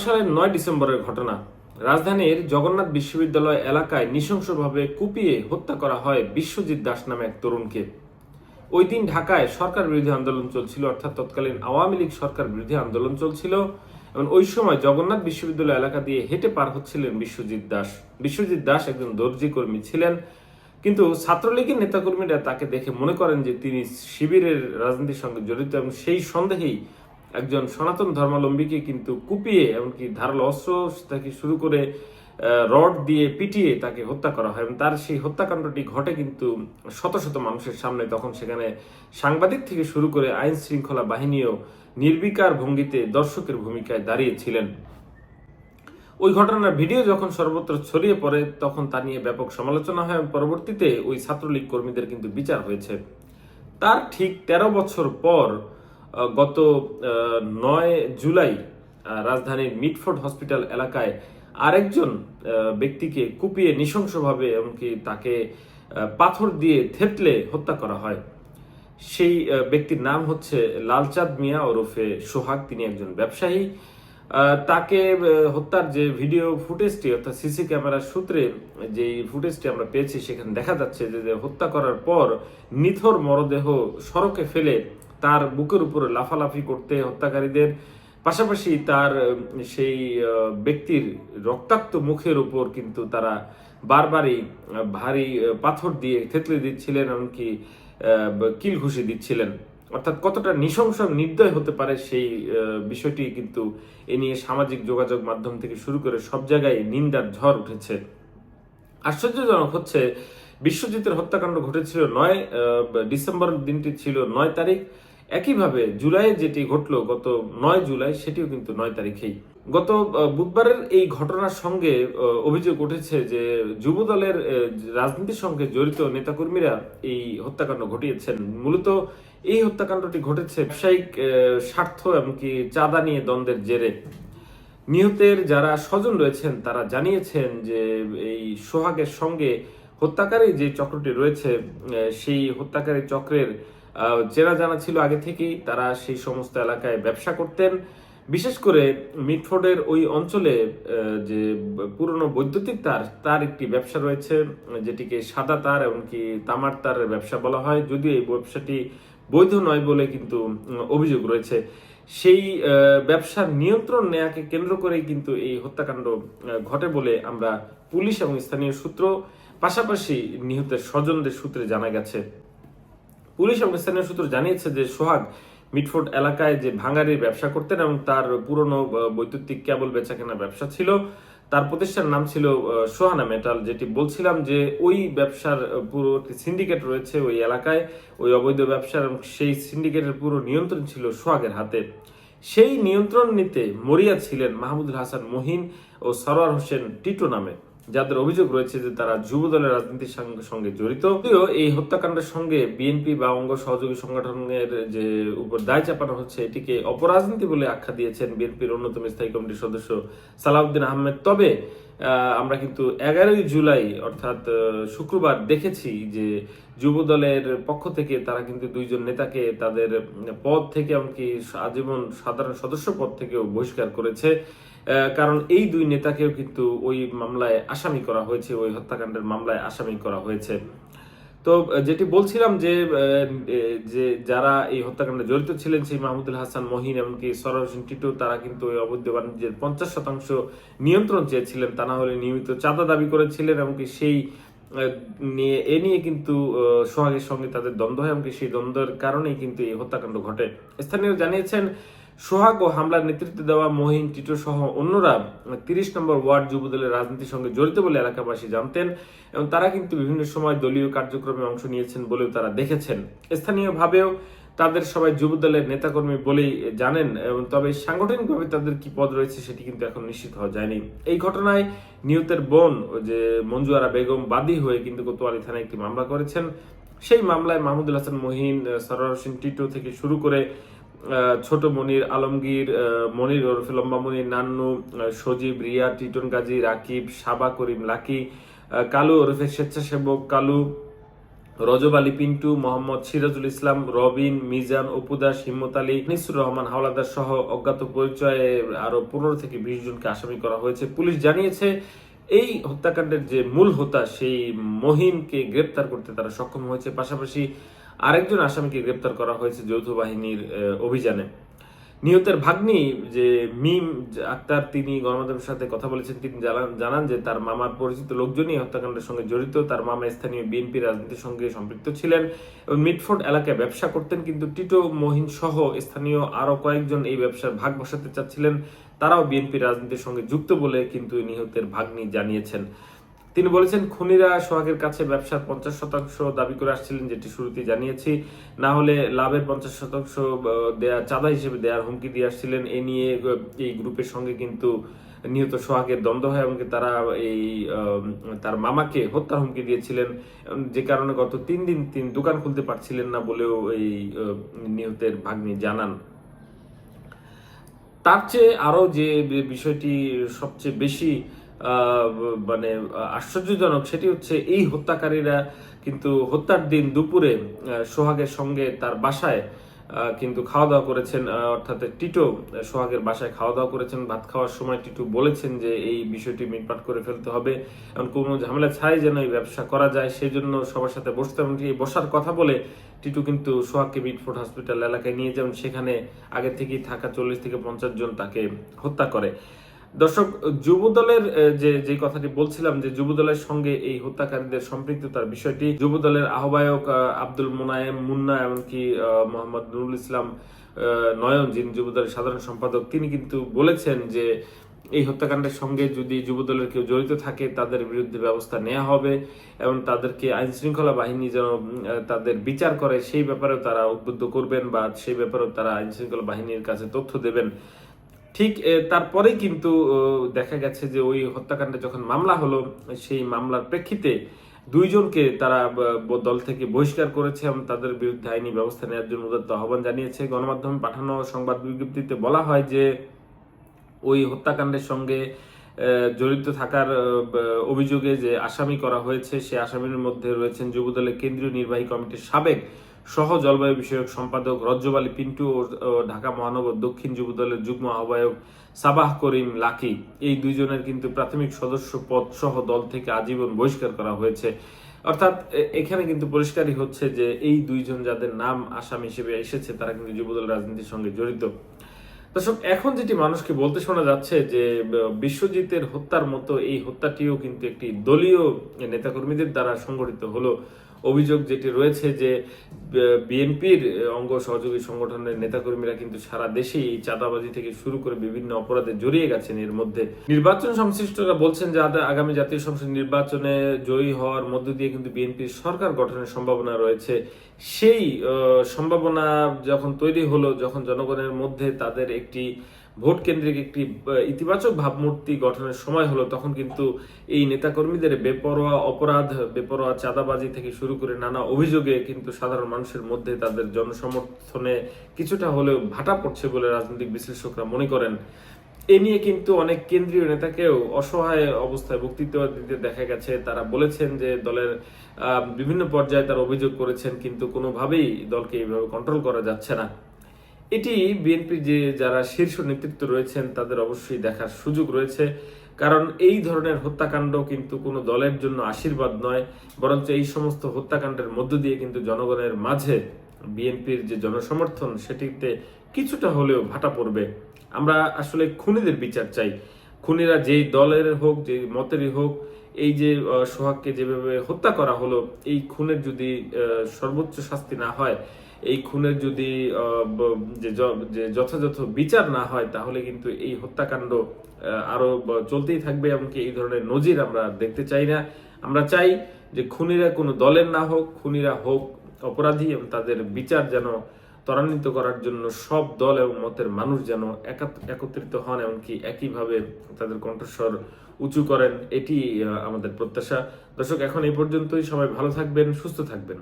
সালের ৯ ডিসেম্বরের ঘটনা। রাজধানীর জগন্নাথ বিশ্ববিদ্যালয় এলাকায় নৃশংসভাবে কুপিয়ে হত্যা করা হয় বিশ্বজিৎ দাস নামে এক তরুণকে। ওই দিন ঢাকায় সরকার বিরোধী আন্দোলন চলছিল, অর্থাৎ তৎকালীন আওয়ামী লীগ সরকার বিরোধী আন্দোলন চলছিল এবং ওই সময় জগন্নাথ বিশ্ববিদ্যালয় এলাকা দিয়ে হেঁটে পার হচ্ছিলেন বিশ্বজিৎ দাস। বিশ্বজিৎ দাস একজন দর্জি কর্মী ছিলেন, কিন্তু ছাত্রলীগের নেতাকর্মীরা তাকে দেখে মনে করেন যে তিনি শিবিরের রাজনীতির সঙ্গে জড়িত এবং সেই সন্দেহেই একজন সনাতন ধর্মাবলম্বীকে কিন্তু কুপিয়ে, এমনকি ধারালো অস্ত্র থেকে শুরু করে রড দিয়ে পিটিয়ে তাকে হত্যা করা হয় এবং তার সেই হত্যাকাণ্ডটি ঘটে কিন্তু শত শত মানুষের সামনে। তখন সেখানে সাংবাদিক থেকে শুরু করে আইন শৃঙ্খলা বাহিনীও নির্বিকার ভঙ্গিতে দর্শকের ভূমিকায় দাঁড়িয়েছিলেন। ওই ঘটনার ভিডিও যখন সর্বত্র ছড়িয়ে পড়ে তখন তা নিয়ে ব্যাপক সমালোচনা হয় এবং পরবর্তীতে ওই ছাত্রলীগ কর্মীদের কিন্তু বিচার হয়েছে। তার ঠিক ১৩ বছর পর গত ৯ জুলাই রাজধানীর মিটফোর্ড হসপিটাল এলাকায় আরেকজন ব্যক্তিকে কুপিয়ে নৃশংসভাবে, এমনকি তাকে পাথর দিয়ে থেতলে হত্যা করা হয়। সেই ব্যক্তির নাম হচ্ছে লালচাঁদ মিয়া ওরফে সোহাগ। তিনি একজন ব্যবসায়ী। তাকে হত্যার যে ভিডিও ফুটেজটি, অর্থাৎ সিসি ক্যামেরার সূত্রে যে ফুটেজটি আমরা পেয়েছি, সেখানে দেখা যাচ্ছে যে হত্যা করার পর নিথর মরদেহ সড়কে ফেলে তার বুকের উপরে লাফালাফি করতে হত্যাকারীদের, পাশাপাশি তার সেই ব্যক্তির রক্তাক্ত মুখের উপর কিন্তু তারা বারবারই ভারী পাথর দিয়ে থেতলে দিচ্ছিলেন, এমনকি কিল ঘুষি দিচ্ছিলেন। অর্থাৎ কতটা নৃশংস নির্দয় হতে পারে সেই বিষয়টি কিন্তু এ নিয়ে সামাজিক যোগাযোগ মাধ্যম থেকে শুরু করে সব জায়গায় নিন্দার ঝড় উঠেছে। আশ্চর্যজনক হচ্ছে, বিশ্বজিতের হত্যাকাণ্ড ঘটেছিল ৯ ডিসেম্বর, দিনটি ছিল ৯ তারিখ। একইভাবে জুলাইয়ে যেটি ঘটলো গত ৯ জুলাই, সেটিও কিন্তু ৯ তারিখেই। গত বুধবারের এই ঘটনার সঙ্গে অভিযোগ উঠেছে যে যুবদলের রাজনীতির সঙ্গে জড়িত নেতাকর্মীরা এই হত্যাকাণ্ড ঘটিয়েছেন। মূলত এই হত্যাকাণ্ডটি ঘটেছে ব্যবসায়িক স্বার্থ এমনকি চাঁদা নিয়ে দ্বন্দ্বের জেরে। নিহতের যারা স্বজন রয়েছেন তারা জানিয়েছেন যে এই সোহাগের সঙ্গে হত্যাকারী যে চক্রটি রয়েছে, সেই হত্যাকারী চক্রের চেনা জানা ছিল আগে থেকেই। তারা সেই সমস্ত এলাকায় ব্যবসা করতেন। বিশেষ করে মিটফোর্ডের ওই অঞ্চলে যে পুরনো বৈদ্যুতিক তার একটি ব্যবসা রয়েছে, যেটিকে সাদা তার এমনকি তামার তারের ব্যবসা বলা হয়, যদিও এই ব্যবসাটি বৈধ নয় বলে কিন্তু অভিযোগ রয়েছে। সেই ব্যবসার নিয়ন্ত্রণ নেয়াকে কেন্দ্র করেই কিন্তু এই হত্যাকাণ্ড ঘটে বলে আমরা পুলিশ এবং স্থানীয় সূত্র, পাশাপাশি নিহতের স্বজনদের সূত্রে জানা গেছে। পুলিশ এবং স্থানীয় সূত্র জানিয়েছে যে সোহাগ মিটফোর্ড এলাকায় যে ভাঙারির ব্যবসা করতেন এবং তার পুরনো বৈদ্যুতিক কেবল বেচাকেনা ব্যবসা ছিল। তার প্রতিষ্ঠানের নাম ছিল সোহানা মেটাল। যেটি বলছিলাম যে ওই ব্যবসার পুরো সিন্ডিকেট রয়েছে ওই এলাকায়, ওই অবৈধ ব্যবসার, এবং সেই সিন্ডিকেটের পুরো নিয়ন্ত্রণ ছিল সোহাগের হাতে। সেই নিয়ন্ত্রণ নিতে মরিয়া ছিলেন মাহমুদুল হাসান মহিন ও সরোয়ার হোসেন টিটো নামে, যাদের অভিযোগ রয়েছে যে তারা যুবদলের রাজনীতির সঙ্গে জড়িত। যদিও এই হত্যাকাণ্ডের সঙ্গে বিএনপি বা অঙ্গ সহযোগী সংগঠনের যে উপর দায় চাপানো হচ্ছে, এটিকে অপরাজনীতি বলে আখ্যা দিয়েছেন বিএনপির অন্যতম স্থায়ী কমিটির সদস্য সালাউদ্দিন আহমেদ। তবে আমরা কিন্তু ১১ই জুলাই অর্থাৎ শুক্রবার দেখেছি যে যুবদলের পক্ষ থেকে তারা কিন্তু ২ জন নেতাকে তাদের পদ থেকে, এমনকি আজীবন সাধারণ সদস্য পদ থেকেও বহিষ্কার করেছে। কারণ এই ২ নেতাকেও কিন্তু ওই মামলায় আসামি করা হয়েছে, ওই হত্যাকাণ্ডের মামলায় আসামি করা হয়েছে। তো যেটি বলছিলাম যে যারা এই হত্যাকাণ্ডে জড়িত ছিলেন, সেই মাহমুদুল হাসান মহিন এমনকি সরোয়ার হোসেন টিটু, তারা কিন্তু ওই অবৈধ বাণিজ্যের ৫০% নিয়ন্ত্রণ চেয়েছিলেন, তা না হলে নিয়মিত চাঁদা দাবি করেছিলেন। এমনকি সেই নিয়ে কিন্তু সোহাগের সঙ্গে তাদের দ্বন্দ্ব হয়, এমনকি সেই দ্বন্দ্বের কারণেই কিন্তু এই হত্যাকাণ্ড ঘটে। স্থানীয় জানিয়েছেন সোহাগ ও হামলার নেতৃত্ব দেওয়া মহিন, টিটো সহ অন্যরা ৩০ নম্বর ওয়ার্ড যুবদলের রাজনীতির সঙ্গে জড়িত বলে এলাকাবাসী জানতেন এবং তারা কিন্তু বিভিন্ন সময় দলীয় কার্যক্রমে অংশ নিয়েছেন বলেও তারা দেখেছেন। স্থানীয়ভাবেও তাদের সবাই যুবদলের নেতাকর্মী বলেই জানেন, তবে সাংগঠনিকভাবে তাদের কি পদ রয়েছে সেটি কিন্তু এখন নিশ্চিত হওয়া যায়নি। এই ঘটনায় নিহতের বোন যে মঞ্জু আরা বেগম বাদী হয়ে কিন্তু কোতোয়ালি থানায় একটি মামলা করেছেন। সেই মামলায় মাহমুদুল হাসান মহিন, সরোয়ার হোসেন টিটো থেকে শুরু করে ছোট মনির, আলমগীর, মনির ওরফে লম্বা মনির, নান্নু, সজীব, রিয়া, টিটন গাজী, রাকিব, সাবা, করিম, লাকি, কালু ওরফে স্বেচ্ছাসেবক কালু, রজব আলী পিন্টু, মোহাম্মদ সিরাজুল ইসলাম, রবিন, মিজান, অপু দাস, হিম্মত আলী, নিসুর রহমান হাওলাদার সহ অজ্ঞাত পরিচয়ে আরো 15 থেকে 20 জনকে আসামি করা হয়েছে। পুলিশ জানিয়েছে এই হত্যাকাণ্ডের যে মূল হোতা সেই মহিনকে গ্রেপ্তার করতে তারা সক্ষম হয়েছে। পাশাপাশি আরেকজন আসামিকে গ্রেপ্তার করা হয়েছে যৌথ বাহিনীর অভিযানে। নিহতের ভাগ্নি যে মিম আক্তার, তিনি গণমাধ্যমের সাথে কথা বলেছেন। তিনি জানান যে তার মামার পরিচিত লোকজনই হত্যাকাণ্ডের সঙ্গে জড়িত। তার মামা স্থানীয় বিএনপি রাজনীতির সঙ্গে সম্পৃক্ত ছিলেন এবং মিটফোর্ড এলাকায় ব্যবসা করতেন, কিন্তু টিটো, মহিন সহ স্থানীয় আরো কয়েকজন এই ব্যবসার ভাগ বসাতে চাচ্ছিলেন। তারাও বিএনপি রাজনীতির সঙ্গে যুক্ত বলে কিন্তু নিহতের ভাগ্নি জানিয়েছেন। তিনি বলেছেন, খুনিরা সোহাগের কাছে ব্যবসার 50% দাবি করে আসছিলেন, যেটি শুরুতেই জানিয়েছি। না হলে লাভের 50% দেয়া চাঁদা হিসেবে দেওয়ার হুমকি দিয়ে আসছিলেন। এ নিয়ে এই গ্রুপের সঙ্গে কিন্তু নিহত সোহাগের দ্বন্দ্ব হয় এবং তারা তার মামাকে হত্যার হুমকি দিয়েছিলেন, যে কারণে গত 3 দিন তিনি দোকান খুলতে পারছিলেন না বলেও এই নিহতের ভাগ্নি জানান। তার চেয়ে আরো যে বিষয়টি সবচেয়ে বেশি মানে আশ্চর্যজনক, সেটি হচ্ছে এই হত্যাকারীরা কিন্তু হত্যার দিন দুপুরে সোহাগের সঙ্গে তার বাসায় কিন্তু খাওয়া দাওয়া করেছেন। অর্থাৎ টিটো সোহাগের বাসায় খাওয়া দাওয়া করেছেন। ভাত খাওয়ার সময় টিটো বলেছেন যে এই বিষয়টি মিটমাট করে ফেলতে হবে এবং কোনো ঝামেলা ছাড়াই যেন এই ব্যবসা করা যায়, সেই জন্য সবার সাথে বসতে এবং এই বসার কথা বলে টিটু কিন্তু সোহাগকে মিটফোর্ড হসপিটাল এলাকায় নিয়ে যান। সেখানে আগে থেকেই থাকা 40 থেকে 50 জন তাকে হত্যা করে। দর্শক, যুবদলের যে কথাটি বলছিলাম, যে যুবদলের সঙ্গে এই হত্যাকারীদের সম্পৃক্ততার বিষয়টি, যুবদলের আহ্বায়ক আব্দুল মোনায়েম মুন্না, এমনকি মোহাম্মদ নুরুল ইসলাম নয়ন, যিনি যুবদলের সাধারণ সম্পাদক, তিনি কিন্তু বলেছেন যে এই হত্যাকাণ্ডের সঙ্গে যদি যুবদলের কেউ জড়িত থাকে তাদের বিরুদ্ধে ব্যবস্থা নেওয়া হবে এবং তাদেরকে আইন শৃঙ্খলা বাহিনী যেন তাদের বিচার করে সেই ব্যাপারেও তারা উদ্বুদ্ধ করবেন বা সেই ব্যাপারেও তারা আইন শৃঙ্খলা বাহিনীর কাছে তথ্য দেবেন। ঠিক তারপরেই কিন্তু দেখা গেছে যে ওই হত্যাকাণ্ডে যখন মামলা হলো, সেই মামলার প্রেক্ষিতে 2 জনকে তারা দল থেকে বহিষ্কার করেছে এবং তাদের বিরুদ্ধে আইনি ব্যবস্থা নেওয়ার জন্য উদাত্ত আহ্বান জানিয়েছে। গণমাধ্যমে পাঠানো সংবাদ বিজ্ঞপ্তিতে বলা হয় যে ওই হত্যাকাণ্ডের সঙ্গে জড়িত থাকার অভিযোগে যে আসামি করা হয়েছে, সে আসামির মধ্যে রয়েছেন যুবদলের কেন্দ্রীয় নির্বাহী কমিটির সাবেক সহ জলবায়ু বিষয়ক সম্পাদক রজব আলী পিন্টু ও ঢাকা মহানগর দক্ষিণ যুবদলের যুগ্ম আহ্বায়ক সাবাহ করিম লাকি। এই 2 জনের কিন্তু প্রাথমিক সদস্য পদ সহ দল থেকে আজীবন বহিষ্কার করা হয়েছে। অর্থাৎ এখানে কিন্তু পরিষ্কারই হচ্ছে যে এই 2 জন যাদের নাম আসামি হিসেবে এসেছে তারা কিন্তু যুবদল রাজনীতির সঙ্গে জড়িত। দর্শক, এখন যেটি মানুষকে বলতে শোনা যাচ্ছে যে বিশ্বজিতের হত্যার মতো এই হত্যাটিও কিন্তু একটি দলীয় নেতাকর্মীদের দ্বারা সংগঠিত হলো। অভিযোগ যেটি রয়েছে যে বিএনপির অঙ্গ সহযোগী সংগঠনের নেতাকর্মীরা কিন্তু সারা দেশে এই চাঁদাবাজি থেকে শুরু করে বিভিন্ন অপরাধে জড়িয়ে গেছেন। এর মধ্যে নির্বাচন সংশ্লিষ্টরা বলছেন যে আগামী জাতীয় সংসদ নির্বাচনে জয়ী হওয়ার মধ্য দিয়ে কিন্তু বিএনপির সরকার গঠনের সম্ভাবনা রয়েছে। সেই সম্ভাবনা যখন তৈরি হলো, যখন জনগণের মধ্যে তাদের একটি ভোট কেন্দ্রিক একটি ইতিবাচক ভাবমূর্তি গঠনের সময় হলো, তখন কিন্তু এই নেতাকর্মীদের বেপরোয়া অপরাধ, বেপরোয়া চাঁদাবাজি থেকে শুরু করে নানা অভিযোগে কিন্তু সাধারণ মানুষের মধ্যে তাদের জনসমর্থনে কিছুটা হলেও ভাটা পড়ছে বলে রাজনৈতিক বিশ্লেষকরা মনে করেন। এ নিয়ে কিন্তু অনেক কেন্দ্রীয় নেতাকেও অসহায় অবস্থায় বক্তৃতা দিতে দেখা গেছে। তারা বলেছেন যে দলের বিভিন্ন পর্যায়ে তারা অভিযোগ করেছেন, কিন্তু কোনোভাবেই দলকে এইভাবে কন্ট্রোল করা যাচ্ছে না। এটি বিএনপির যে যারা শীর্ষ নেতৃত্ব রয়েছেন তাদের অবশ্যই দেখার সুযোগ রয়েছে, কারণ এই ধরনের হত্যাকাণ্ড কিন্তু কোনো দলের জন্য আশীর্বাদ নয়, বরঞ্চ এই সমস্ত হত্যাকাণ্ডের মধ্য দিয়ে কিন্তু জনগণের মাঝে বিএনপির যে জনসমর্থন সেটিতে কিছুটা হলেও ভাটা পড়বে। আমরা আসলে খুনিদের বিচার চাই। খুনিরা যেই দলের হোক, যে মতেরই হোক, এই যে সোহাগকে যেভাবে হত্যা করা হলো, এই খুনের যদি সর্বোচ্চ শাস্তি না হয়, এই খুনের যদি যথাযথ বিচার না হয়, তাহলে কিন্তু এই হত্যাকাণ্ড আরো চলতেই থাকবে। এমনকি এই ধরনের নজির আমরা দেখতে চাই না। আমরা চাই যে খুনিরা কোনো দলের না হোক, খুনিরা হোক অপরাধী এবং তাদের বিচার যেন ত্বরান্বিত করার জন্য সব দল এবং মতের মানুষ যেন একত্রিত হন, এমনকি একইভাবে তাদের কণ্ঠস্বর উঁচু করেন। এটি আমাদের প্রত্যাশা। দর্শক, এখন এই পর্যন্তই। সবাই ভালো থাকবেন, সুস্থ থাকবেন।